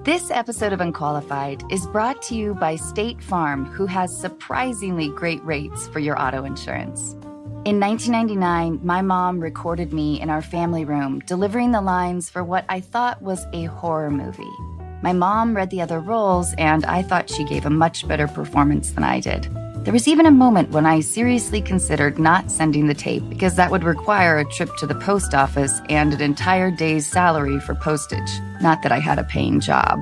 This episode of Unqualified is brought to you by State Farm, who has surprisingly great rates for your auto insurance. In 1999, my mom recorded me in our family room, delivering the lines for what I thought was a horror movie. My mom read the other roles, and I thought she gave a much better performance than I did. There was even a moment when I seriously considered not sending the tape because that would require a trip to the post office and an entire day's salary for postage. Not that I had a paying job.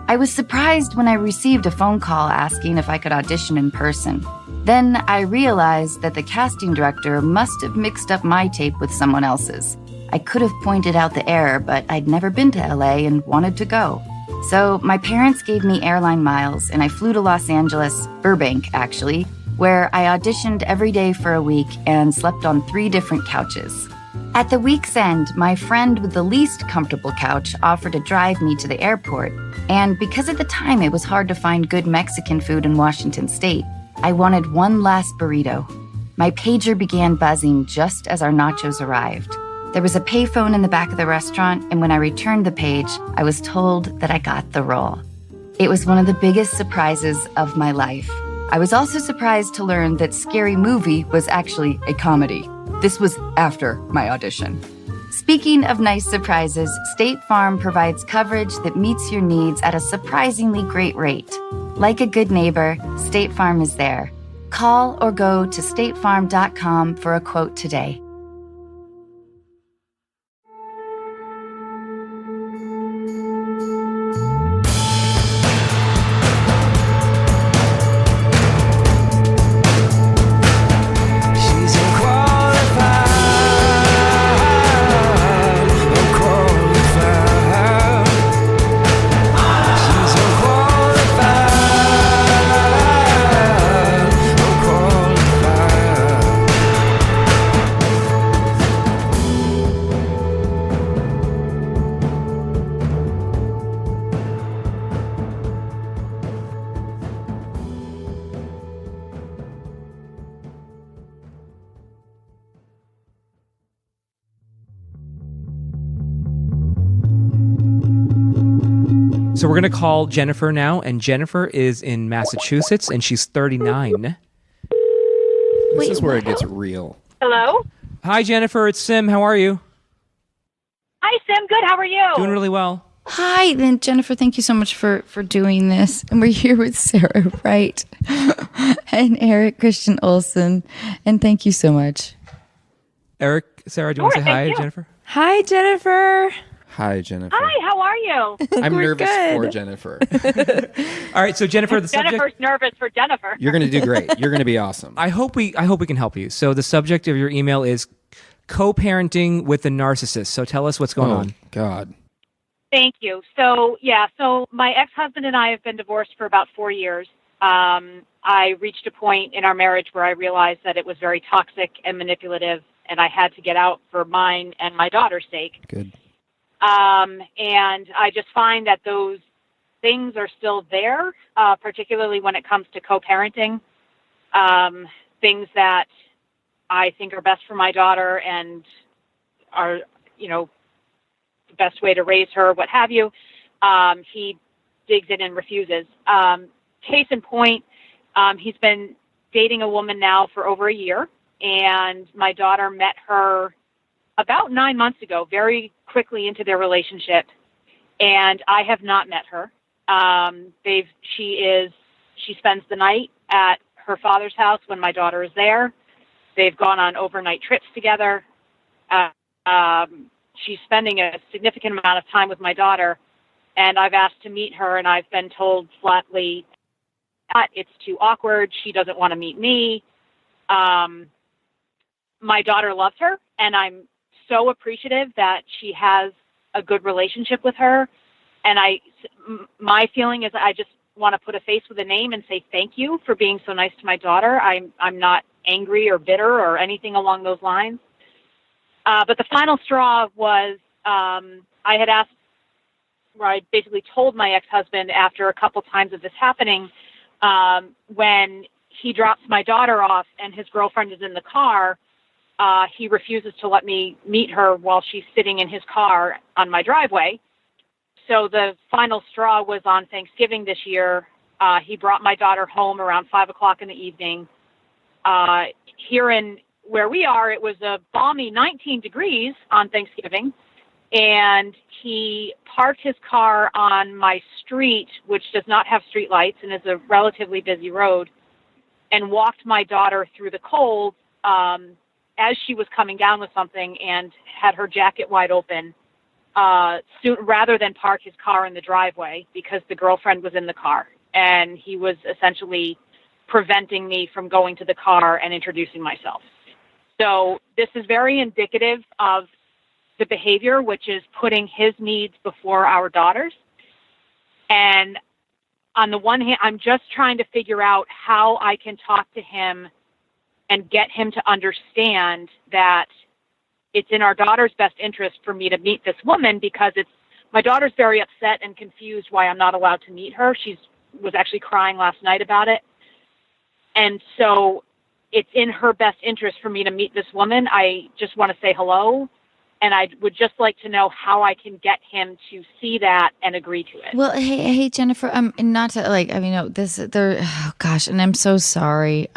I was surprised when I received a phone call asking if I could audition in person. Then I realized that the casting director must have mixed up my tape with someone else's. I could have pointed out the error, but I'd never been to LA and wanted to go. So my parents gave me airline miles, and I flew to Los Angeles, Burbank actually, where I auditioned every day for a week and slept on 3 different couches. At the week's end, my friend with the least comfortable couch offered to drive me to the airport, and because at the time it was hard to find good Mexican food in Washington State, I wanted one last burrito. My pager began buzzing just as our nachos arrived. There was a payphone in the back of the restaurant, and when I returned the page, I was told that I got the role. It was one of the biggest surprises of my life. I was also surprised to learn that Scary Movie was actually a comedy. This was after my audition. Speaking of nice surprises, State Farm provides coverage that meets your needs at a surprisingly great rate. Like a good neighbor, State Farm is there. Call or go to statefarm.com for a quote today. So we're going to call Jennifer now, and Jennifer is in Massachusetts, and she's 39. This is where it gets real. Hello? Hi, Jennifer. It's Sim. How are you? Hi, Sim. Good. How are you? Doing really well. Hi, then Jennifer, thank you so much for doing this. And we're here with Sarah Wright and Christian Olsen. And thank you so much. Sarah, do you want to say hi to Jennifer? Hi, Jennifer. Hi, Jennifer. Hi, how are you? I'm nervous good. for Jennifer. All right, so Jennifer, the Jennifer's subject... nervous for Jennifer. You're going to do great. You're going to be awesome. I hope we can help you. So the subject of your email is co-parenting with the narcissist. So tell us what's going on. God. Thank you. So my ex-husband and I have been divorced for about 4 years. I reached a point in our marriage where I realized that it was very toxic and manipulative, and I had to get out for mine and my daughter's sake. Good. And I just find that those things are still there, particularly when it comes to co-parenting, things that I think are best for my daughter and are, the best way to raise her, what have you. He digs in and refuses. Case in point, he's been dating a woman now for over a year, and my daughter met her about 9 months ago, very quickly into their relationship, and I have not met her. She spends the night at her father's house when my daughter is there. They've gone on overnight trips together. She's spending a significant amount of time with my daughter, and I've asked to meet her, and I've been told flatly that it's too awkward. She doesn't want to meet me. My daughter loves her, and I'm so appreciative that she has a good relationship with her. And my feeling is I just want to put a face with a name and say thank you for being so nice to my daughter. I'm not angry or bitter or anything along those lines. But the final straw was I had asked, where I basically told my ex-husband after a couple times of this happening, when he drops my daughter off and his girlfriend is in the car, he refuses to let me meet her while she's sitting in his car on my driveway. so the final straw was on Thanksgiving this year. He brought my daughter home around 5 o'clock in the evening. Here in where we are, it was a balmy 19 degrees on Thanksgiving, and he parked his car on my street, which does not have street lights and is a relatively busy road, and walked my daughter through the cold as she was coming down with something, and had her jacket wide open, rather than park his car in the driveway because the girlfriend was in the car. And he was essentially preventing me from going to the car and introducing myself. So this is very indicative of the behavior, which is putting his needs before our daughters. And on the one hand, I'm just trying to figure out how I can talk to him and get him to understand that it's in our daughter's best interest for me to meet this woman, because my daughter's very upset and confused why I'm not allowed to meet her. She was actually crying last night about it. And so it's in her best interest for me to meet this woman. I just want to say hello. And I would just like to know how I can get him to see that and agree to it. Well, hey, Jennifer, not to oh gosh, and I'm so sorry.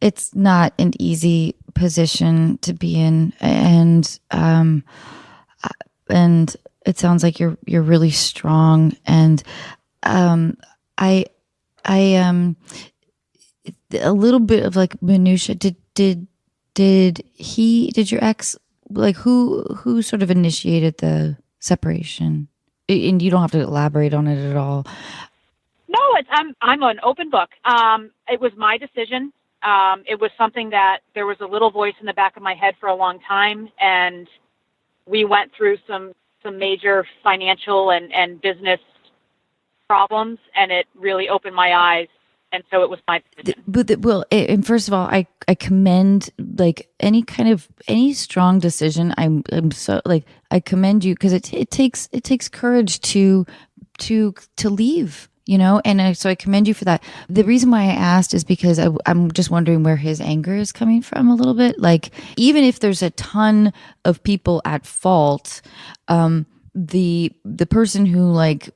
It's not an easy position to be in. And it sounds like you're really strong. And, I a little bit of like minutia. Did your ex, like who sort of initiated the separation? And you don't have to elaborate on it at all. No, I'm an open book. It was my decision. It was something that there was a little voice in the back of my head for a long time, and we went through some major financial and business problems, and it really opened my eyes. And so it was my decision. And first of all, I commend like any strong decision. I'm so like, I commend you, because it takes courage to leave, and so I commend you for that. The reason why I asked is because I'm just wondering where his anger is coming from a little bit. Like, even if there's a ton of people at fault, the person who, like,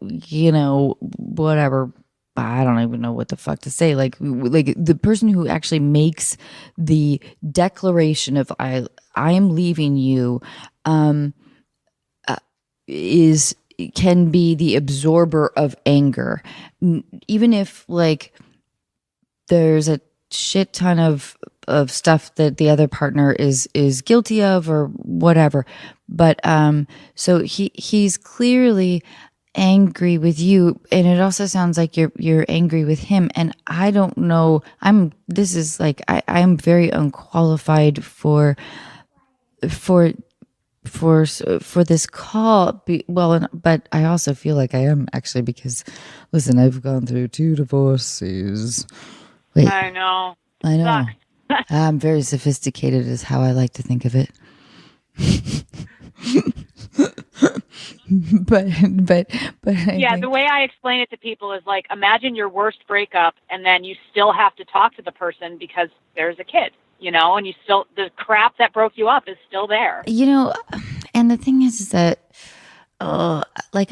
whatever, I don't even know what the fuck to say. Like the person who actually makes the declaration of I am leaving you, can be the absorber of anger, even if like there's a shit ton of stuff that the other partner is guilty of or whatever. But so he's clearly angry with you, and it also sounds like you're angry with him. And I don't know, I'm very unqualified for this call. But I also feel like I am, actually, because listen, I've gone through 2 divorces. Wait, I know. I'm very sophisticated is how I like to think of it. but yeah, the way I explain it to people is like, imagine your worst breakup, and then you still have to talk to the person because there's a kid, and you still, the crap that broke you up is still there. And the thing is that, like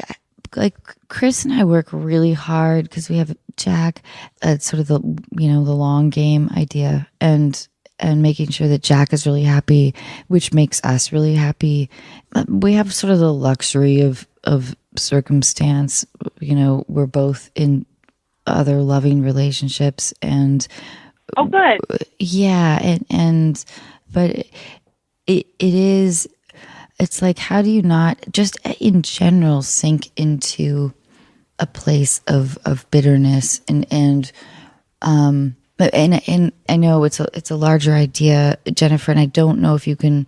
Chris and I work really hard because we have Jack at sort of the long game idea, and making sure that Jack is really happy, which makes us really happy. We have sort of the luxury of circumstance. We're both in other loving relationships, and oh, good. Yeah, but it's like, how do you not just in general sink into a place of bitterness and I know it's a larger idea, Jennifer, and I don't know if you can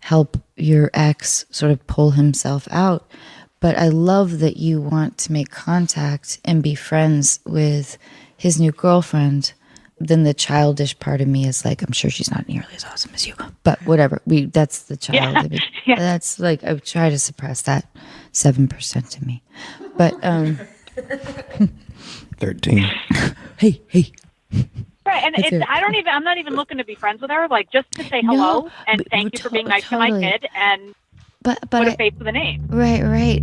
help your ex sort of pull himself out, but I love that you want to make contact and be friends with his new girlfriend. Then the childish part of me is like, I'm sure she's not nearly as awesome as you, but whatever. That's the child. Yeah. Yeah. That's like, I try to suppress that 7% in me, but 13. Hey. Right, and I'm not even looking to be friends with her. Like, just to say hello and thank you for being nice to my kid, and but put a face with a name. Right.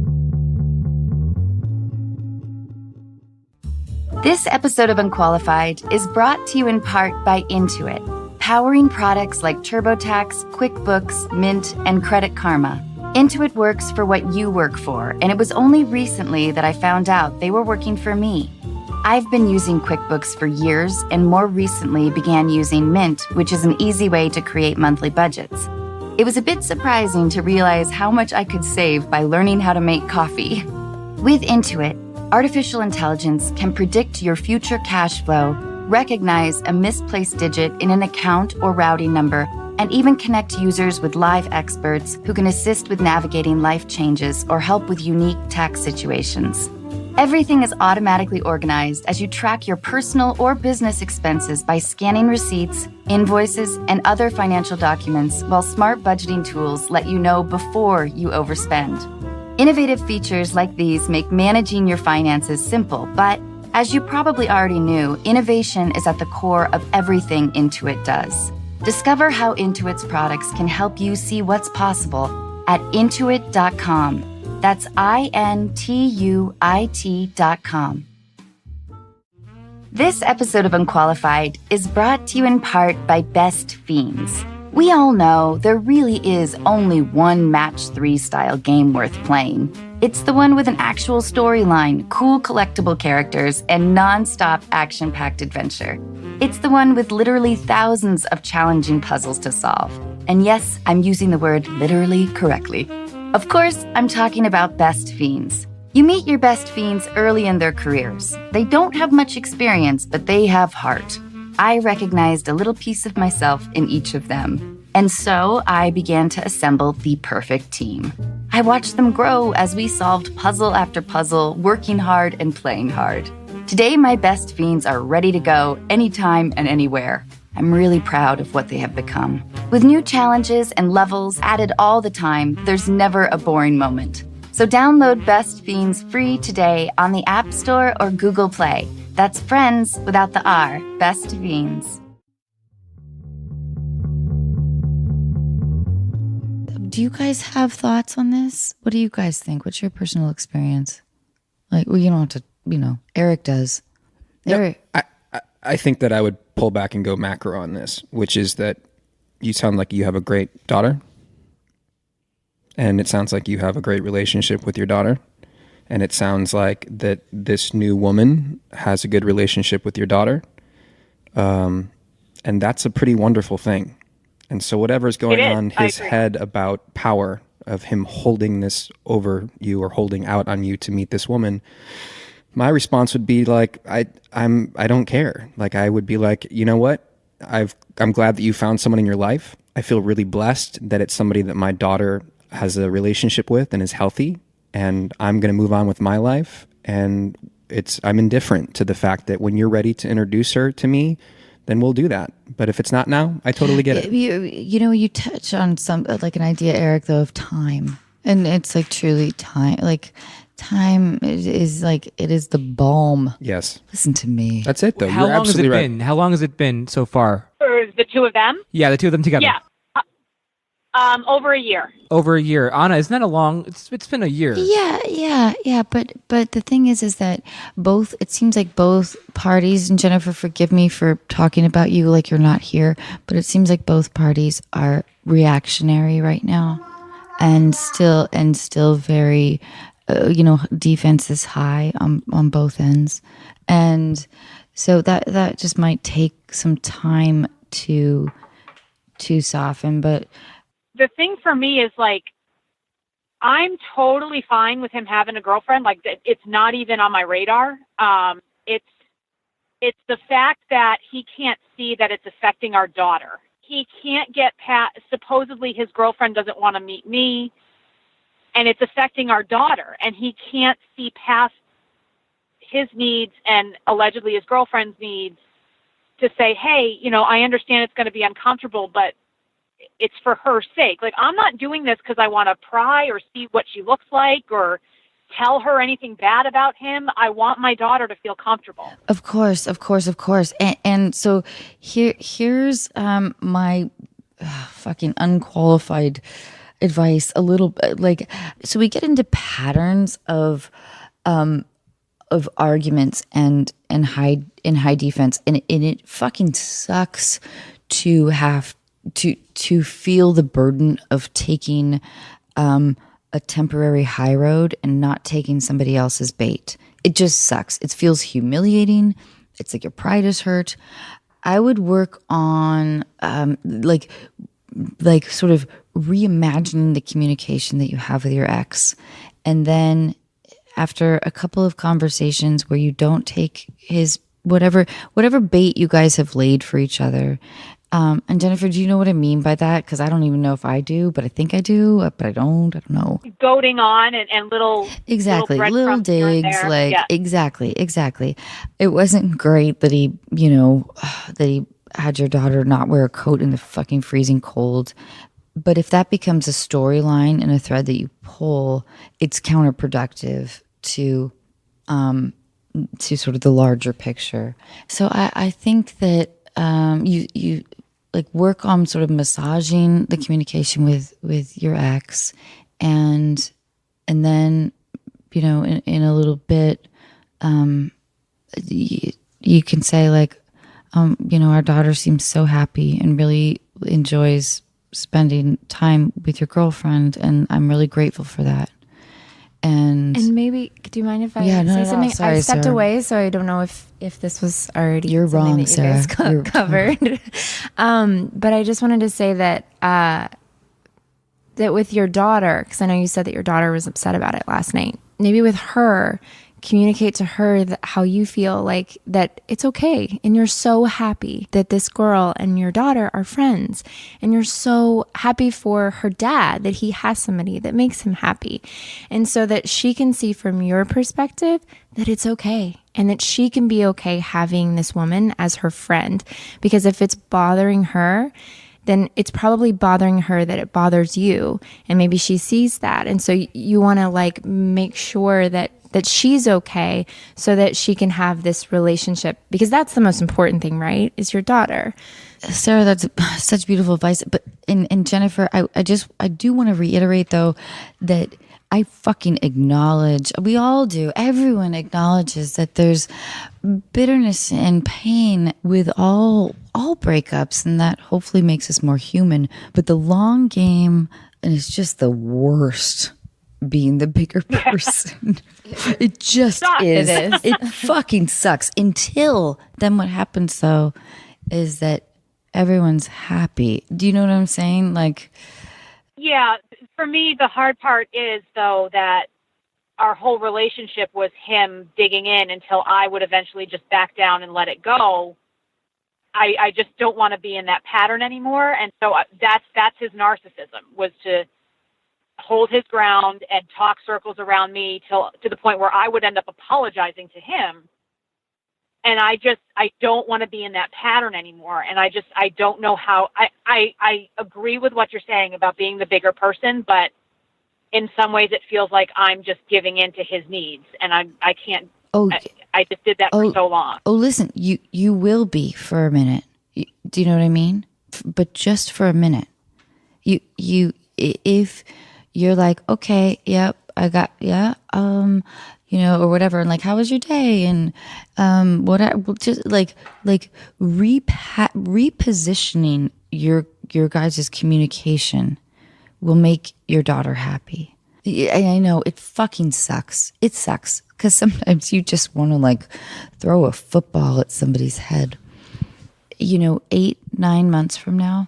This episode of Unqualified is brought to you in part by Intuit, powering products like TurboTax, QuickBooks, Mint, and Credit Karma. Intuit works for what you work for, and it was only recently that I found out they were working for me. I've been using QuickBooks for years and more recently began using Mint, which is an easy way to create monthly budgets. It was a bit surprising to realize how much I could save by learning how to make coffee. With Intuit, artificial intelligence can predict your future cash flow, recognize a misplaced digit in an account or routing number, and even connect users with live experts who can assist with navigating life changes or help with unique tax situations. Everything is automatically organized as you track your personal or business expenses by scanning receipts, invoices, and other financial documents, while smart budgeting tools let you know before you overspend. Innovative features like these make managing your finances simple, but as you probably already knew, innovation is at the core of everything Intuit does. Discover how Intuit's products can help you see what's possible at intuit.com. That's INTUIT.com. This episode of Unqualified is brought to you in part by Best Fiends. We all know there really is only one match 3 style game worth playing. It's the one with an actual storyline, cool collectible characters, and non-stop action-packed adventure. It's the one with literally thousands of challenging puzzles to solve. And yes, I'm using the word literally correctly. Of course, I'm talking about Best Fiends. You meet your best fiends early in their careers. They don't have much experience, but they have heart. I recognized a little piece of myself in each of them. And so I began to assemble the perfect team. I watched them grow as we solved puzzle after puzzle, working hard and playing hard. Today, my best fiends are ready to go anytime and anywhere. I'm really proud of what they have become. With new challenges and levels added all the time, there's never a boring moment. So download Best Fiends free today on the App Store or Google Play. That's friends without the R. Best Fiends. Do you guys have thoughts on this? What do you guys think? What's your personal experience? Like, well, you don't have to, Eric does. Eric. No, I think that I would pull back and go macro on this, which is that you sound like you have a great daughter. And it sounds like you have a great relationship with your daughter. And it sounds like that this new woman has a good relationship with your daughter. And that's a pretty wonderful thing. And so whatever's going on in his head about power, of him holding this over you or holding out on you to meet this woman, my response would be like, I don't care. Like, I would be like, you know what? I'm glad that you found someone in your life. I feel really blessed that it's somebody that my daughter has a relationship with and is healthy, and I'm going to move on with my life. And I'm indifferent to the fact that when you're ready to introduce her to me, then we'll do that. But if it's not now, I totally get it. You touch on some, like an idea, Eric, though, of time. And it's like truly time. Like, time is like, it is the balm. Yes. Listen to me. That's it, though. How You're long has it absolutely been? How long has it been so far? For the two of them? Yeah, the two of them together. Yeah. Over a year. Over a year. Anna, isn't that a long? It's been a year. Yeah. But the thing is that it seems like both parties, and Jennifer, forgive me for talking about you like you're not here, but it seems like both parties are reactionary right now, and still very, defense is high on both ends, and so that just might take some time to soften, but. The thing for me is, like, I'm totally fine with him having a girlfriend. Like, it's not even on my radar. It's the fact that he can't see that it's affecting our daughter. He can't get past, supposedly his girlfriend doesn't want to meet me, and it's affecting our daughter. And he can't see past his needs and allegedly his girlfriend's needs to say, hey, I understand it's going to be uncomfortable, but it's for her sake. Like, I'm not doing this because I want to pry or see what she looks like or tell her anything bad about him. I want my daughter to feel comfortable. Of course. And so here's my fucking unqualified advice. A little like, so we get into patterns of of arguments and high defense, and it fucking sucks to have to feel the burden of taking a temporary high road and not taking somebody else's bait. It just sucks. It feels humiliating. It's like your pride is hurt. I would work on like sort of reimagining the communication that you have with your ex, and then after a couple of conversations where you don't take his whatever bait you guys have laid for each other. And Jennifer, do you know what I mean by that? Because I don't even know if I do, but I think I do, but I don't know. Goading on and little exactly little digs, like yeah. exactly. It wasn't great that he, that he had your daughter not wear a coat in the fucking freezing cold. But if that becomes a storyline and a thread that you pull, it's counterproductive to sort of the larger picture. So I think that you like work on sort of massaging the communication with your ex, and then in a little bit you can say like our daughter seems so happy and really enjoys spending time with your girlfriend, and I'm really grateful for that. And maybe, do you mind if I Yeah, no, say no, something? sorry, I stepped Sarah. away, so I don't know if this was already You're something wrong, that you guys Sarah. You're covered. But I just wanted to say that that with your daughter, because I know you said that your daughter was upset about it last night, maybe with her, communicate to her how you feel, like that it's okay, and you're so happy that this girl and your daughter are friends, and you're so happy for her dad that he has somebody that makes him happy, and so that she can see from your perspective that it's okay, and that she can be okay having this woman as her friend. Because if it's bothering her, then it's probably bothering her that it bothers you, and maybe she sees that, and so you want to like make sure that she's okay, so that she can have this relationship, because that's the most important thing, right? Is your daughter. Sarah, that's such beautiful advice. But and Jennifer, I do want to reiterate though that I fucking acknowledge, we all do, everyone acknowledges that there's bitterness and pain with all breakups, and that hopefully makes us more human. But the long game, and it's just the worst, being the bigger person. It just is. It is. It fucking sucks. Until then, what happens though is that everyone's happy. Do you know what I'm saying? Like, Yeah, for me, the hard part is, though, that our whole relationship was him digging in until I would eventually just back down and let it go. I just don't want to be in that pattern anymore. And so that's his narcissism, was to hold his ground and talk circles around me to the point where I would end up apologizing to him. And I don't want to be in that pattern anymore. And I don't know how. I agree with what you're saying about being the bigger person, but in some ways it feels like I'm just giving in to his needs, and I can't. I just did that for so long. Oh, listen, you will be for a minute. Do you know what I mean? But just for a minute. If you're like, okay, yep, I got, yeah, or whatever, and like, how was your day? And just like repositioning your guys' communication will make your daughter happy. I know it fucking sucks. It sucks because sometimes you just want to like throw a football at somebody's head. 8-9 months from now,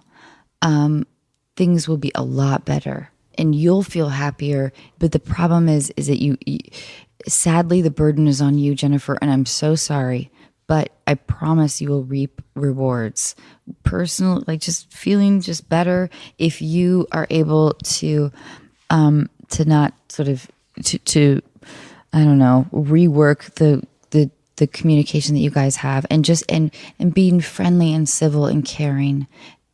things will be a lot better and you'll feel happier. But the problem is that you sadly, the burden is on you, Jennifer, and I'm so sorry, but I promise you will reap rewards. Personal, like just feeling just better if you are able to not sort of to I don't know, rework the communication that you guys have, and just and being friendly and civil and caring.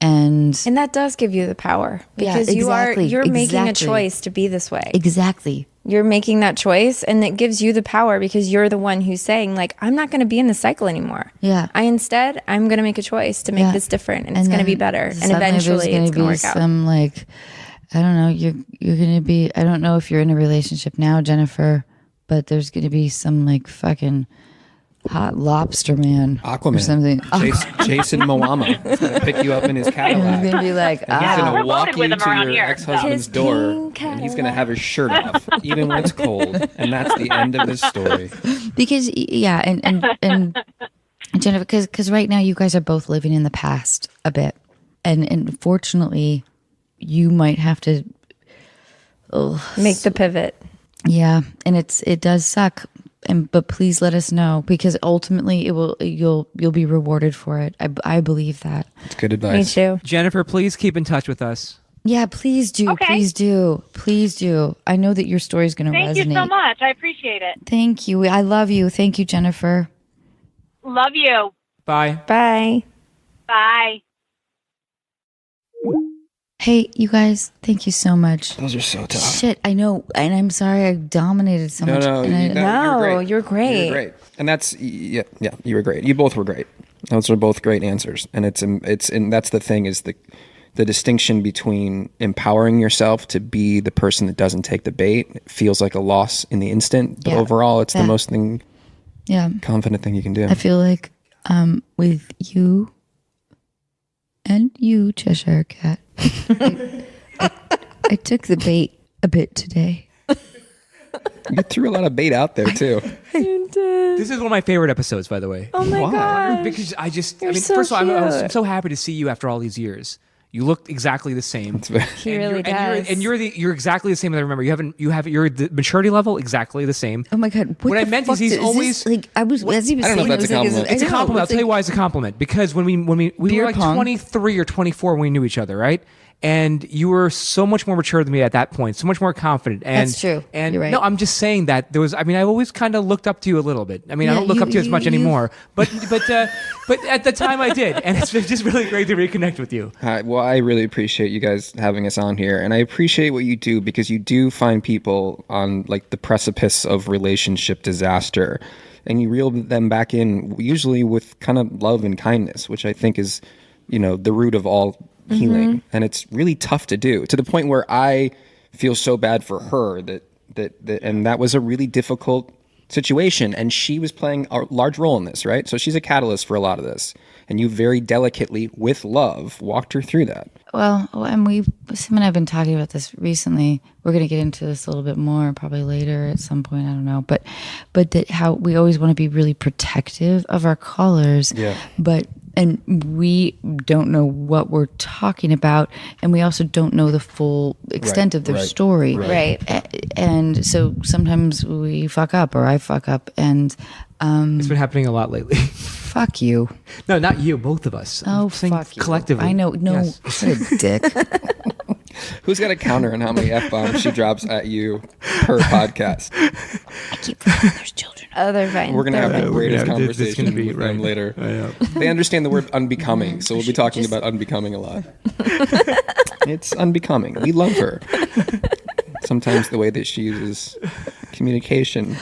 And that does give you the power, because you're making a choice to be this way. Exactly. You're making that choice, and it gives you the power because you're the one who's saying, like, I'm not going to be in the cycle anymore. Yeah. I'm going to make a choice to make this different, and it's going to be better. And eventually it's going to work out. Some like, I don't know, you're going to be, I don't know if you're in a relationship now, Jennifer, but there's going to be some like fucking hot lobster man Aquaman. or something. Jason Momoa is going to pick you up in his Cadillac. He's going to be like, And he's going to We're walk loaded you with them to around your here. ex-husband's His door, pink and he's going to have his shirt off, even when it's cold. And that's the end of this story. because yeah, and Jennifer, because right now you guys are both living in the past a bit, and unfortunately, you might have to. Make the pivot. Yeah, and it does suck. But please let us know, because ultimately you'll be rewarded for it. I believe that. It's good Me advice. too. Jennifer, please keep in touch with us. Yeah, please do. Okay. Please do. I know that your story is going to resonate. Thank you so much. I appreciate it. Thank you. I love you. Thank you, Jennifer. Love you. Bye. Bye. Bye. Hey, you guys, thank you so much. Those are so tough. Shit, I know, and I'm sorry I dominated so much. No, and I- You're great. You're great. And that's yeah, you were great. You both were great. Those are both great answers. And it's and that's the thing, is the distinction between empowering yourself to be the person that doesn't take the bait. It feels like a loss in the instant, but Yeah. overall it's the Yeah. most yeah, confident thing you can do. I feel like with you and you, Cheshire Cat, I took the bait a bit today. You threw a lot of bait out there too. This is one of my favorite episodes, by the way. Oh my Why? god. Because I You're mean, so first of all, I'm cute. so happy to see you after all these years. You look exactly the same. He really does. And you're exactly the same as I remember. You're the maturity level exactly the same. Oh my god! What I meant is he's this? always- like I was as he was I don't know saying. if that's it a was like, compliment. It's a I know, compliment. I'll it's tell you like- why it's a compliment. Because when we were Beer like pong. 23 or 24 when we knew each other, right? And you were so much more mature than me at that point, so much more confident. And, That's true. And You're right. no, I'm just saying that there was. I mean, I've always kind of looked up to you a little bit. I mean, I Yeah, don't look you- up to you as much you- anymore, but at the time I did, and it's just really great to reconnect with you. Well, I really appreciate you guys having us on here, and I appreciate what you do, because you do find people on like the precipice of relationship disaster, and you reel them back in, usually with kind of love and kindness, which I think is, the root of all healing. And it's really tough to do, to the point where I feel so bad for her that and that was a really difficult situation, and she was playing a large role in this, right? So she's a catalyst for a lot of this, and you very delicately, with love, walked her through that. Well, and Sam and I have been talking about this recently. We're going to get into this a little bit more probably later at some point. I don't know, but that how we always want to be really protective of our callers. Yeah. And we don't know what we're talking about, and we also don't know the full extent of their story. Right. And so sometimes we fuck up, or I fuck up, and It's been happening a lot lately. fuck you. No, not you, both of us. Oh, I'm saying fuck you. collectively. I know. No, Yes. what a dick. Who's got a counter on how many F-bombs she drops at you per podcast? I keep forgetting there's children. Oh, they're fine. We're going to have the greatest Yeah, it's conversation gonna be with them right. later. I know. They understand the word unbecoming, so we'll be talking about unbecoming a lot. It's unbecoming. We love her. Sometimes the way that she uses communication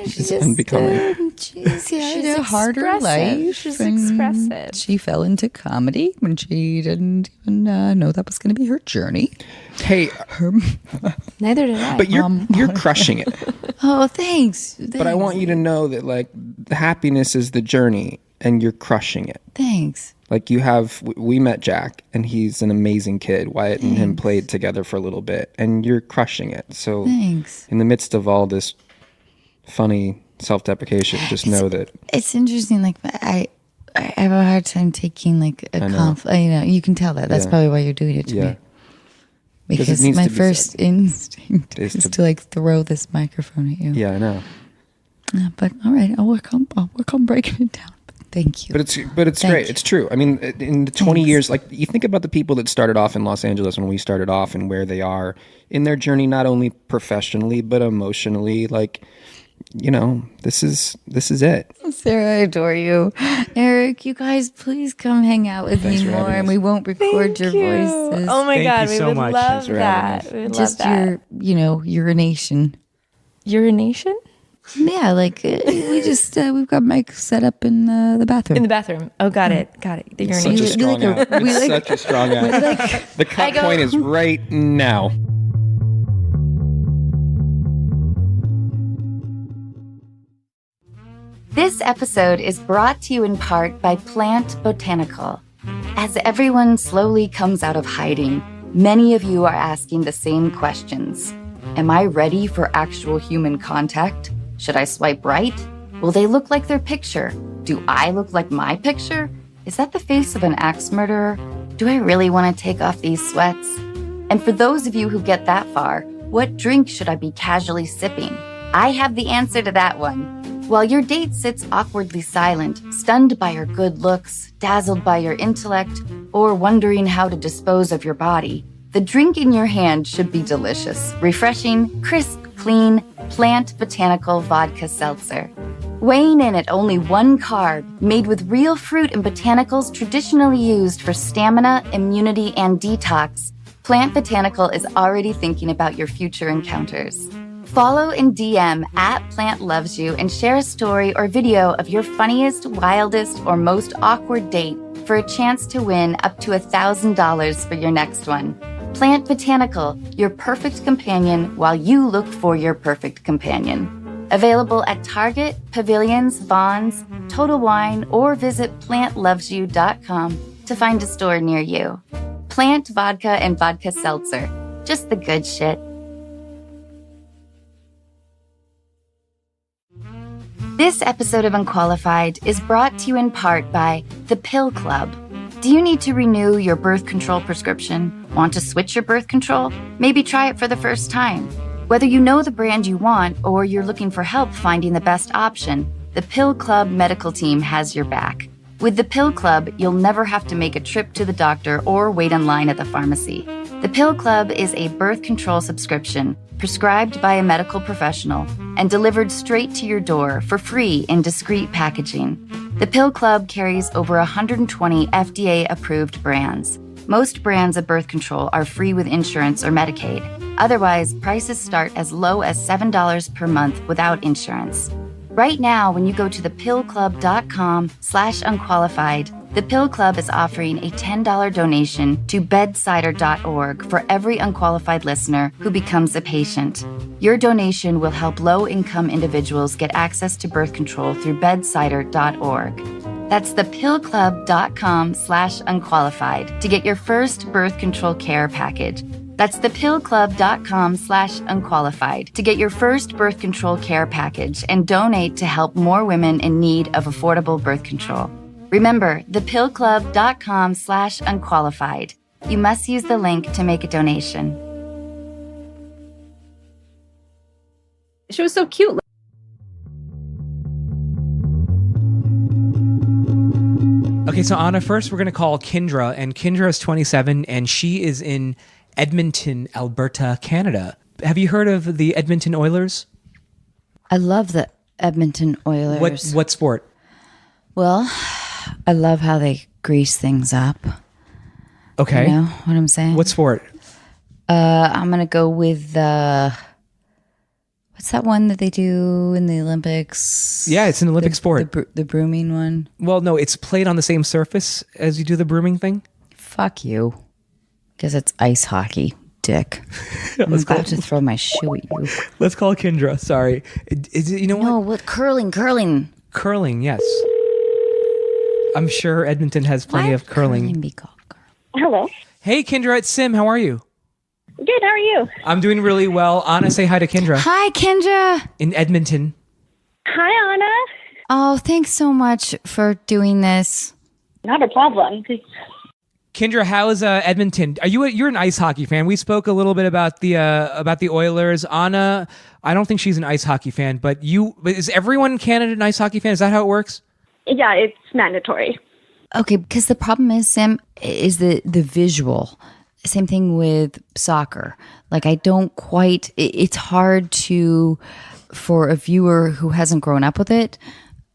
is unbecoming. She's had She's a harder expressive. life. She's and expressive. She fell into comedy when she didn't even know that was going to be her journey. Hey, Neither did I. but you're crushing it. Oh, thanks. But I want you to know that like the happiness is the journey, and you're crushing it. Thanks. Like we met Jack, and he's an amazing kid. Wyatt and him played together for a little bit, and you're crushing it. So Thanks. in the midst of all this funny self-deprecation, just know that It's interesting. Like I have a hard time taking like a conflict. You can tell that. That's Yeah. probably why you're doing it to Yeah. me. Because needs my to be first said. instinct Is is to- to like throw this microphone at you. yeah, I know. But all right, I'll work on breaking it down. Thank you. But it's Thank great. you. It's true. I mean, in the 20 Thanks. years, like you think about the people that started off in Los Angeles when we started off, and where they are in their journey, not only professionally but emotionally. Like, this is it. Sarah, I adore you. Eric, you guys, please come hang out with Thanks me for more, having and us. we won't record your voices. Oh my Thank god, you we so would much. love Thanks for having that. us. We would Just love that. urination. Urination? Yeah, like we just we've got mics set up in the bathroom. In the bathroom. Oh, got it. Got it. The It's urination. such a strong like a- out. we It's like- such a strong out. The cut go- point is right now. This episode is brought to you in part by Plant Botanical. As everyone slowly comes out of hiding, many of you are asking the same questions. Am I ready for actual human contact? Should I swipe right? Will they look like their picture? Do I look like my picture? Is that the face of an axe murderer? Do I really want to take off these sweats? And for those of you who get that far, what drink should I be casually sipping? I have the answer to that one. While your date sits awkwardly silent, stunned by your good looks, dazzled by your intellect, or wondering how to dispose of your body, the drink in your hand should be delicious, refreshing, crisp, clean, Plant Botanical Vodka Seltzer. Weighing in at only 1 carb, made with real fruit and botanicals traditionally used for stamina, immunity, and detox, Plant Botanical is already thinking about your future encounters. Follow and DM at Plant Loves You and share a story or video of your funniest, wildest, or most awkward date for a chance to win up to $1,000 for your next one. Plant Botanical, your perfect companion while you look for your perfect companion. Available at Target, Pavilions, Vons, Total Wine, or visit plantlovesyou.com to find a store near you. Plant Vodka and Vodka Seltzer. Just the good shit. This episode of Unqualified is brought to you in part by The Pill Club. Do you need to renew your birth control prescription? Want to switch your birth control? Maybe try it for the first time. Whether you know the brand you want or you're looking for help finding the best option, the Pill Club medical team has your back. With the Pill Club, you'll never have to make a trip to the doctor or wait in line at the pharmacy. The Pill Club is a birth control subscription prescribed by a medical professional and delivered straight to your door for free in discreet packaging. The Pill Club carries over 120 FDA-approved brands. Most brands of birth control are free with insurance or Medicaid. Otherwise, prices start as low as $7 per month without insurance. Right now, when you go to thepillclub.com/unqualified, the Pill Club is offering a $10 donation to bedsider.org for every unqualified listener who becomes a patient. Your donation will help low-income individuals get access to birth control through bedsider.org. That's thepillclub.com/unqualified to get your first birth control care package. That's thepillclub.com/unqualified to get your first birth control care package and donate to help more women in need of affordable birth control. Remember, thepillclub.com/unqualified. You must use the link to make a donation. She was so cute. Okay, so Anna, first we're going to call Kindra, and Kindra is 27, and she is in Edmonton, Alberta, Canada. Have you heard of the Edmonton Oilers? I love the Edmonton Oilers. What sport? Well, I love how they grease things up. Okay. You know what I'm saying? What sport? I'm going to go with what's that one that they do in the Olympics? Yeah, it's an Olympic sport. The brooming one? Well, no, it's played on the same surface as you do the brooming thing. Fuck you. Because it's ice hockey, dick. I'm about to throw my shoe at you. Let's call Kindra. Sorry. Is it, you know No, what? what? Curling. Curling, yes. I'm sure Edmonton has plenty of curling. Be called curling? Hello. Hey, Kindra, it's Sim. How are you? Good. How are you? I'm doing really well. Anna, say hi to Kindra. Hi, Kindra. In Edmonton. Hi, Anna. Oh, thanks so much for doing this. Not a problem. Kindra, how is Edmonton? You're an ice hockey fan? We spoke a little bit about the Oilers. Anna, I don't think she's an ice hockey fan, but is everyone in Canada an ice hockey fan? Is that how it works? Yeah, it's mandatory. Okay, because the problem is, Sam, is the visual. Same thing with soccer. Like, I don't quite. It's hard for a viewer who hasn't grown up with it,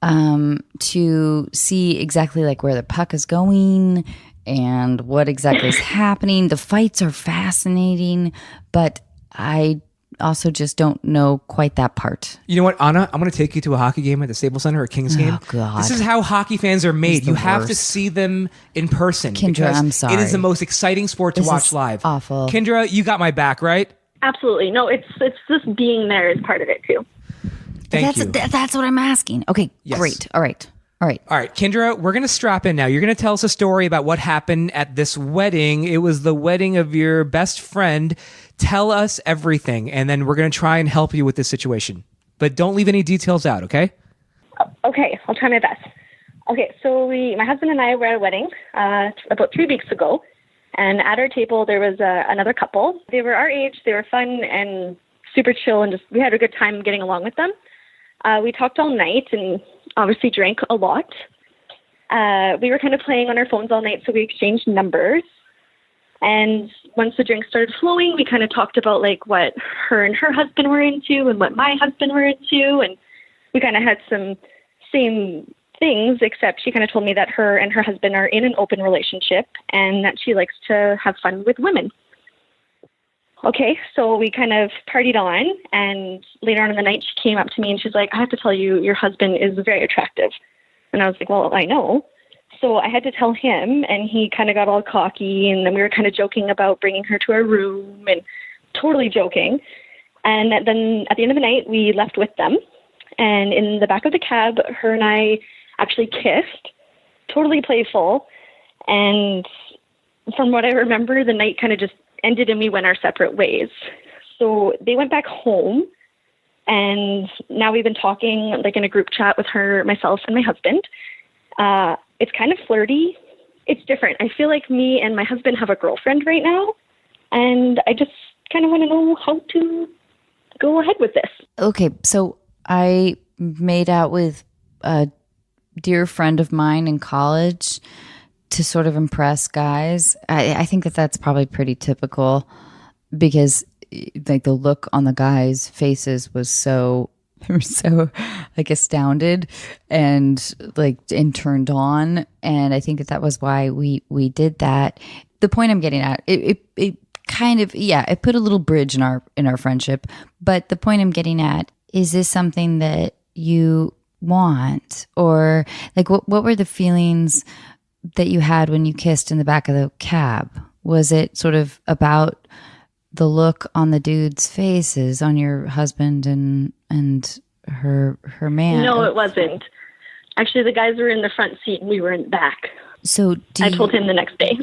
to see exactly like where the puck is going and what exactly is happening. The fights are fascinating, but I also just don't know quite that part. You know what, Anna? I'm going to take you to a hockey game at the Staples Center or Kings game. Oh, God. This is how hockey fans are made. You have to worst. see them in person. Kindra, because I'm sorry. It is the most exciting sport to This watch is live. awful. Kindra, you got my back, right? Absolutely. No, it's just being there is part of it too. Thank you. That's what I'm asking. Okay, Yes. great. All right. All right, Kindra, we're going to strap in now. You're going to tell us a story about what happened at this wedding. It was the wedding of your best friend. Tell us everything, and then we're going to try and help you with this situation. But don't leave any details out, okay? Okay, I'll try my best. Okay, so my husband and I were at a wedding about 3 weeks ago, and at our table there was another couple. They were our age, they were fun and super chill, and we had a good time getting along with them. We talked all night and obviously drank a lot. We were kind of playing on our phones all night, so we exchanged numbers. And once the drinks started flowing, we kind of talked about like what her and her husband were into and what my husband were into. And we kind of had some same things, except she kind of told me that her and her husband are in an open relationship and that she likes to have fun with women. Okay, so we kind of partied on, and later on in the night, she came up to me and she's like, I have to tell you, your husband is very attractive. And I was like, well, I know. So I had to tell him, and he kind of got all cocky, and then we were kind of joking about bringing her to our room and totally joking. And then at the end of the night, we left with them. And in the back of the cab, her and I actually kissed, totally playful. And from what I remember, the night kind of just ended and we went our separate ways. So they went back home, and now we've been talking like in a group chat with her, myself, and my husband. It's kind of flirty. It's different. I feel like me and my husband have a girlfriend right now, and I just kind of want to know how to go ahead with this. Okay, so I made out with a dear friend of mine in college to sort of impress guys. I think that's probably pretty typical, because like the look on the guys' faces was they were so like astounded and turned on. And I think that was why we did that. The point I'm getting at, it kind of, it put a little bridge in our friendship. But the point I'm getting at, is this something that you want? Or like what were the feelings that you had when you kissed in the back of the cab? Was it sort of about the look on the dudes' faces, on your husband and her man? No, it wasn't. Actually, the guys were in the front seat and we were in the back. So I told him the next day.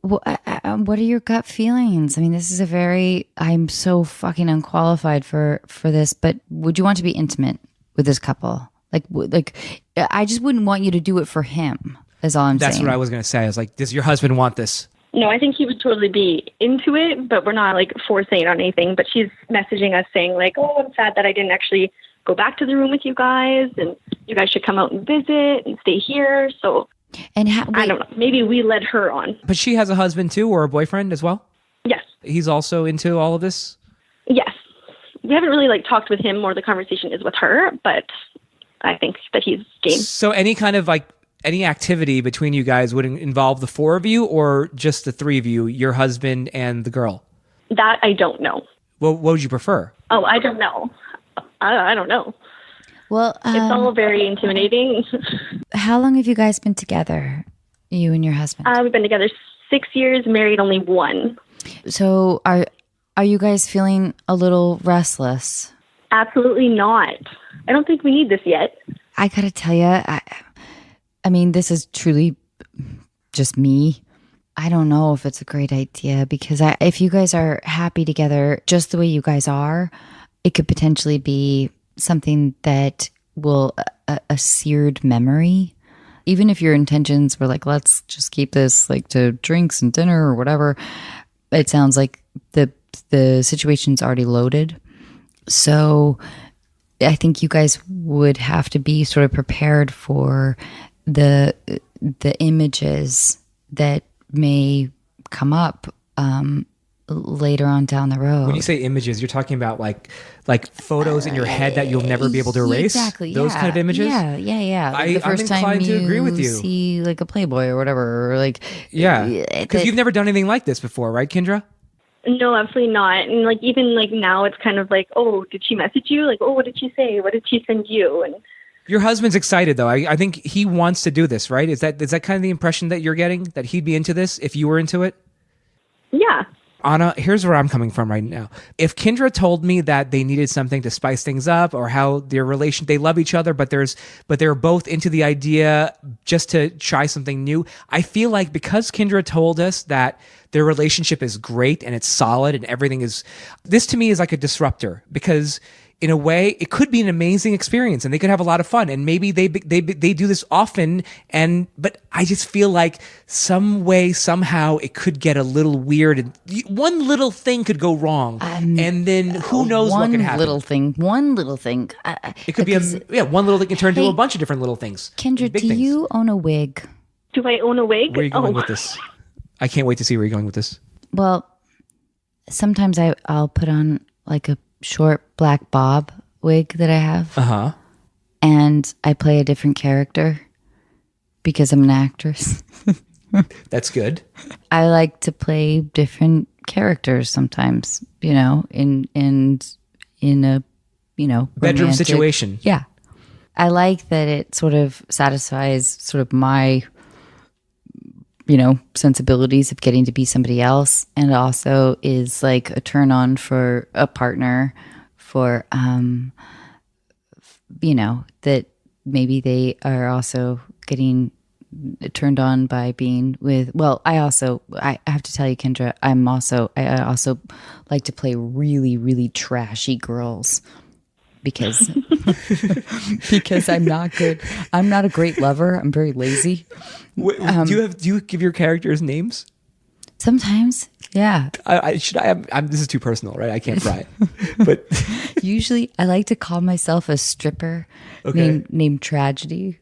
What are your gut feelings? I mean, this is I'm so fucking unqualified for this, but would you want to be intimate with this couple? Like, I just wouldn't want you to do it for him, is all I'm saying. That's what I was going to say. I was like, does your husband want this? No, I think he would totally be into it, but we're not like forcing it on anything. But she's messaging us saying like, oh, I'm sad that I didn't actually go back to the room with you guys, and you guys should come out and visit and stay here. So and I don't know. Maybe we led her on. But she has a husband too, or a boyfriend as well? Yes. He's also into all of this? Yes. We haven't really like talked with him. More the conversation is with her, but I think that he's game. So any kind of any activity between you guys would involve the four of you, or just the three of you, your husband and the girl? That I don't know. Well, what would you prefer? Oh, I don't know. I don't know. Well, it's all very intimidating. How long have you guys been together, you and your husband? We've been together 6 years, married only 1. So are you guys feeling a little restless? Absolutely not. I don't think we need this yet. I gotta tell you, I mean, this is truly just me. I don't know if it's a great idea, because if you guys are happy together just the way you guys are, it could potentially be something that will a seared memory. Even if your intentions were like, let's just keep this like to drinks and dinner or whatever, it sounds like the situation's already loaded. So I think you guys would have to be sort of prepared for the images that may come up later on down the road. When you say images, you're talking about like photos in your head that you'll never be able to erase? Exactly. Those kind of images? Yeah. The first I'm inclined time to agree with you. See like a Playboy or whatever, or like because you've never done anything like this before, right, Kindra? No, absolutely not. And like even like now, it's kind of like, oh, did she message you? Like, oh, what did she say? What did she send you? And your husband's excited though. I think he wants to do this, right? Is that kind of the impression that you're getting, that he'd be into this if you were into it? Yeah. Anna, here's where I'm coming from right now. If Kindra told me that they needed something to spice things up, or how their relation, they love each other, but they're both into the idea just to try something new. I feel like because Kindra told us that their relationship is great and it's solid and everything is, this to me is like a disruptor, because in a way, it could be an amazing experience and they could have a lot of fun. And maybe they do this often. But I just feel like some way, somehow it could get a little weird. And one little thing could go wrong. And then who knows what could happen. One little thing. It could be one little thing can turn into a bunch of different little things. Kindra, do you own a wig? Do I own a wig? Where are you going with this? I can't wait to see where you're going with this. Well, sometimes I'll put on like a short black bob wig that I have. Uh-huh. And I play a different character because I'm an actress. That's good. I like to play different characters sometimes, in a, bedroom romantic situation. Yeah. I like that it sort of satisfies sort of my sensibilities of getting to be somebody else, and also is like a turn on for a partner for that maybe they are also getting turned on by being with. Well, I have to tell you, Kindra, I also like to play really, really trashy girls because I'm not good. I'm not a great lover. I'm very lazy. Do you give your characters names? Sometimes, yeah. This is too personal, right? I can't pry. But usually, I like to call myself a stripper named Tragedy.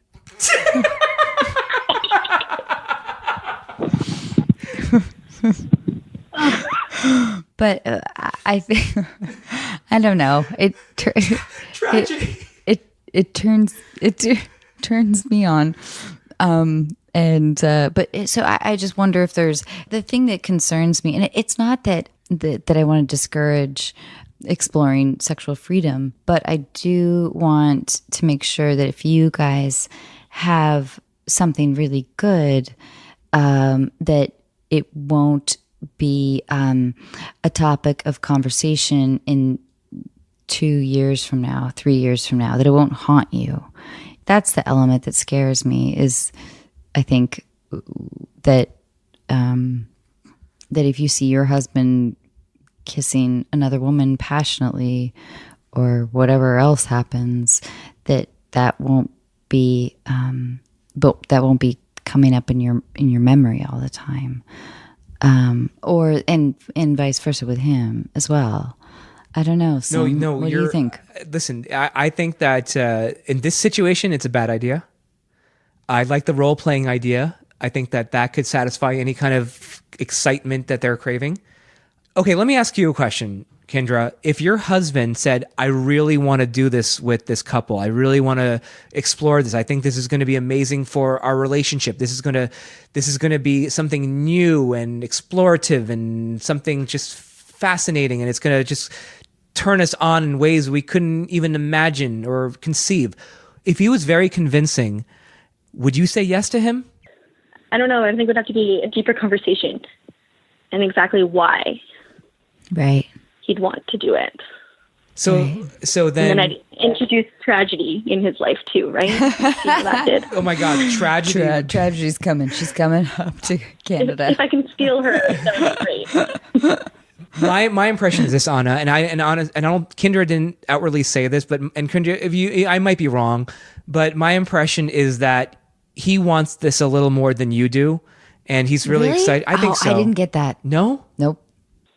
But I think I don't know. Tragedy. It turns me on. So I just wonder if there's the thing that concerns me, and it's not that I want to discourage exploring sexual freedom, but I do want to make sure that if you guys have something really good, that it won't be a topic of conversation in 2 years from now, 3 years from now, that it won't haunt you. That's the element that scares me, is I think that if you see your husband kissing another woman passionately, or whatever else happens, that won't be coming up in your memory all the time, and vice versa with him as well. I don't know. So No. What do you think? Listen, I think that in this situation, it's a bad idea. I like the role-playing idea. I think that could satisfy any kind of excitement that they're craving. Okay, let me ask you a question, Kindra. If your husband said, I really want to do this with this couple, I really want to explore this, I think this is going to be amazing for our relationship, this is going to be something new and explorative and something just fascinating, and it's going to just turn us on in ways we couldn't even imagine or conceive. If he was very convincing, would you say yes to him? I don't know. I think it would have to be a deeper conversation and exactly why he'd want to do it. So then... And then I'd introduce tragedy in his life too, right? See how that did. Oh my God, tragedy. Tragedy's coming. She's coming up to Canada. If I can steal her, that would be great. My impression is this, Anna, and Anna, and I don't. Kindra didn't outwardly say this, but Kindra, I might be wrong, but my impression is that he wants this a little more than you do, and he's really excited. I think so. I didn't get that. No? Nope.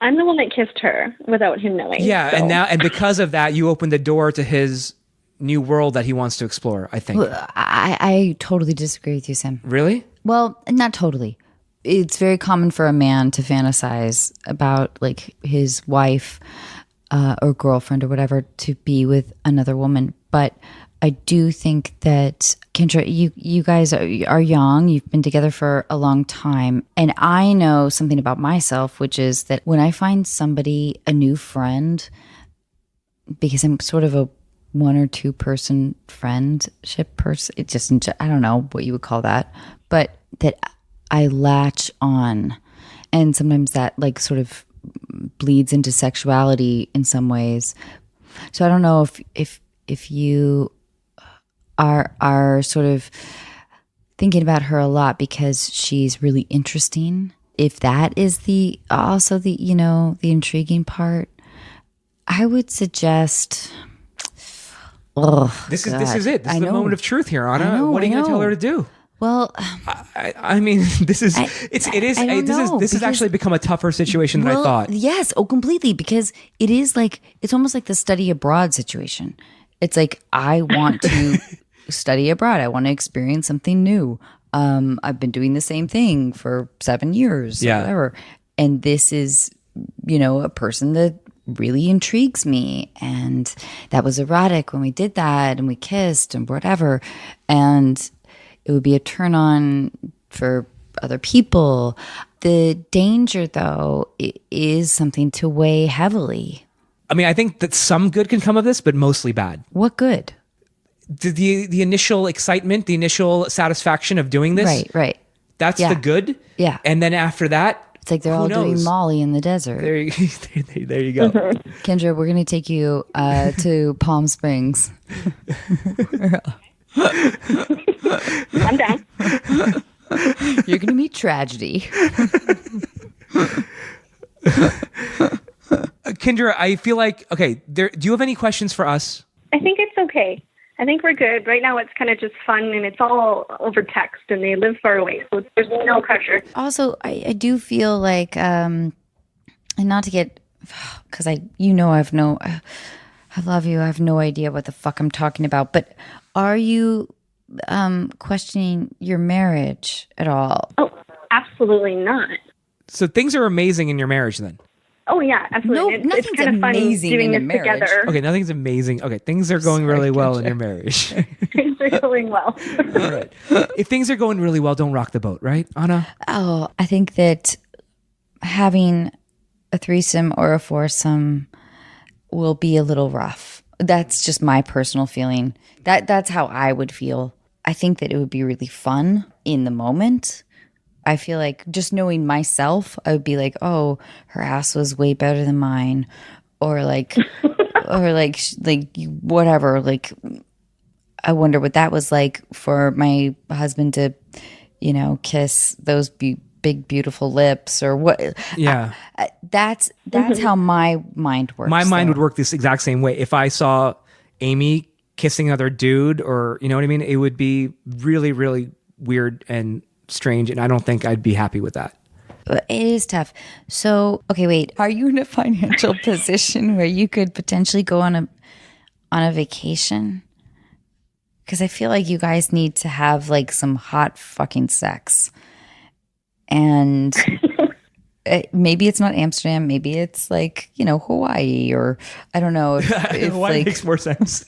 I'm the one that kissed her without him knowing. Yeah, so. and because of that, you opened the door to his new world that he wants to explore. I think. Well, I totally disagree with you, Sam. Really? Well, not totally. It's very common for a man to fantasize about like his wife or girlfriend or whatever to be with another woman. But I do think that, Kindra, you guys are young. You've been together for a long time. And I know something about myself, which is that when I find somebody, a new friend, because I'm sort of a 1 or 2 person friendship person, it just, I don't know what you would call that, but that I latch on, and sometimes that like sort of bleeds into sexuality in some ways. So I don't know if you are sort of thinking about her a lot because she's really interesting. If that is the intriguing part, I would suggest. This is it. This is the moment of truth here, Anna. What are you going to tell her to do? Well, I mean, this is actually become a tougher situation than I thought. Yes, completely, because it is like it's almost like the study abroad situation. It's like I want to study abroad. I want to experience something new. I've been doing the same thing for 7 years, or whatever, and this is, a person that really intrigues me, and that was erotic when we did that, and we kissed and whatever, and it would be a turn on for other people. The danger, though, is something to weigh heavily. I mean, I think that some good can come of this, but mostly bad. What good? The initial excitement, the initial satisfaction of doing this. Right. That's the good. Yeah. And then after that, it's like they're all doing Molly in the desert. There you go. Kendra, we're going to take you to Palm Springs. I'm down. You're going to meet tragedy. Kindra, I feel like, okay, do you have any questions for us? I think it's okay. I think we're good. Right now it's kind of just fun, and it's all over text, and they live far away, so there's no pressure. Also, I do feel like, and not to get, because I love you. I have no idea what the fuck I'm talking about, but are you questioning your marriage at all? Oh, absolutely not. So things are amazing in your marriage then? Oh, yeah, absolutely. No, nothing's it's kind of fun amazing doing in a this marriage. together. Okay, nothing's amazing. Okay, things are going really well in your marriage. Things are going well. All right. If things are going really well, don't rock the boat, right, Anna? Oh, I think that having a threesome or a foursome will be a little rough. That's just my personal feeling. That's how I would feel. I think that it would be really fun in the moment. I feel like just knowing myself, I would be like, oh, her ass was way better than mine. Or like, whatever. Like, I wonder what that was like for my husband to, kiss those big, beautiful lips or what. Yeah. That's how my mind works. My mind would work this exact same way. If I saw Amy kissing another dude, or, you know what I mean? It would be really, really weird and strange, and I don't think I'd be happy with that. It is tough. So, okay, wait. Are you in a financial position where you could potentially go on a vacation? Because I feel like you guys need to have like some hot fucking sex. And maybe it's not Amsterdam. Maybe it's like, Hawaii, or I don't know. If Hawaii makes more sense.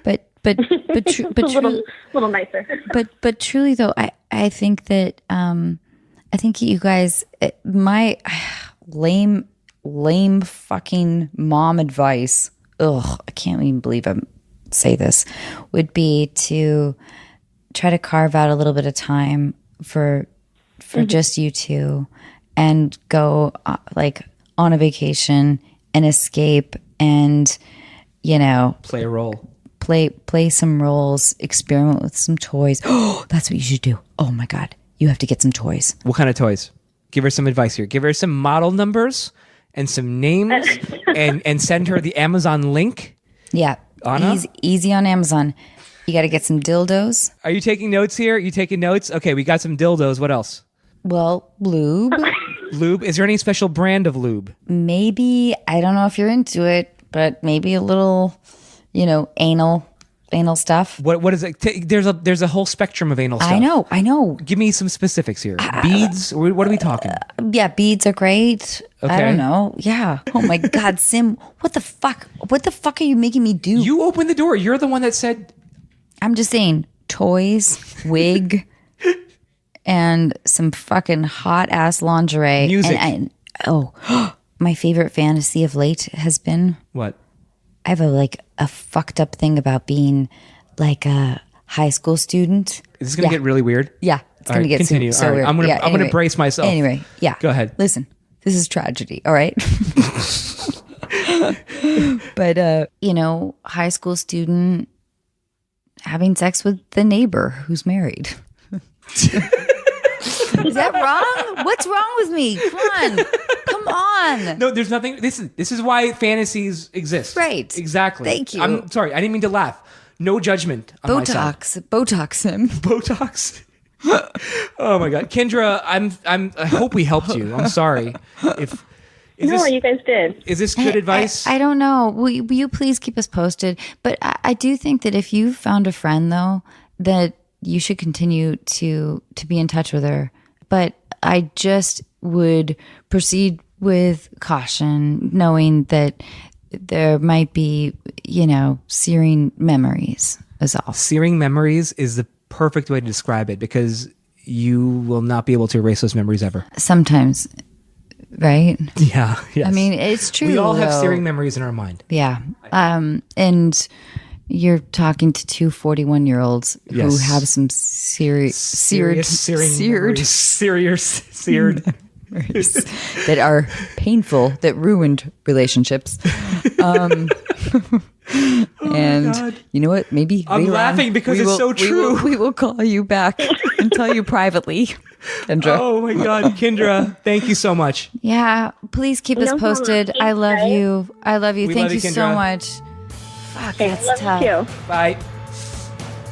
But a little nicer. But truly though, I think that I think you guys, my lame fucking mom advice. I can't even believe I say this. Would be to try to carve out a little bit of time for just you two, and go like on a vacation and escape, and play a role. Play some roles, experiment with some toys. Oh, that's what you should do. Oh my God, you have to get some toys. What kind of toys? Give her some advice here. Give her some model numbers and some names, and send her the Amazon link. Yeah, Anna? Easy on Amazon. You got to get some dildos. Are you taking notes here? You taking notes? Okay, we got some dildos. What else? Well, lube. Lube. Is there any special brand of lube? Maybe, I don't know if you're into it, but maybe a little, anal stuff. What is it? There's a whole spectrum of anal stuff. I know. Give me some specifics here. Beads? What are we talking? Yeah, beads are great. Okay. I don't know. Yeah. Oh my God, Sim, what the fuck? What the fuck are you making me do? You opened the door. You're the one that said. I'm just saying, toys, wig, and some fucking hot ass lingerie. Music. My favorite fantasy of late has been. What? I have a fucked up thing about being like a high school student. Is this gonna get really weird? Yeah, it's gonna get continue. so All right, weird. I'm gonna brace myself. Anyway, yeah. Go ahead. Listen, This is tragedy. All right. But, high school student having sex with the neighbor who's married. Is that wrong? What's wrong with me? Come on. No, there's nothing. This is why fantasies exist. Right. Exactly. Thank you. I'm sorry. I didn't mean to laugh. No judgment on my side. Botox him. Botox. Oh my God, Kindra, I hope we helped you. I'm sorry. You guys did. Is this good advice? I don't know. Will you please keep us posted? But I do think that if you found a friend, though, that you should continue to be in touch with her. But I just would proceed with caution, knowing that there might be, searing memories is all. Searing memories is the perfect way to describe it, because you will not be able to erase those memories ever. Sometimes, right? Yeah. Yes. I mean, it's true. We all have though. searing memories in our mind. Yeah. And you're talking to two 41-year-olds who Yes. have some seared memories that are painful, that ruined relationships. And you know what? Maybe I'm later laughing on, because it's so true. We will call you back and tell you privately, Kindra. Oh my God, Kindra, thank you so much. Yeah, please keep us posted. I love you. I love you. We Thank love you you, so Kindra. much. Fuck, Okay, that's love tough. you Bye.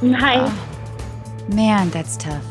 too. Bye. Man, that's tough.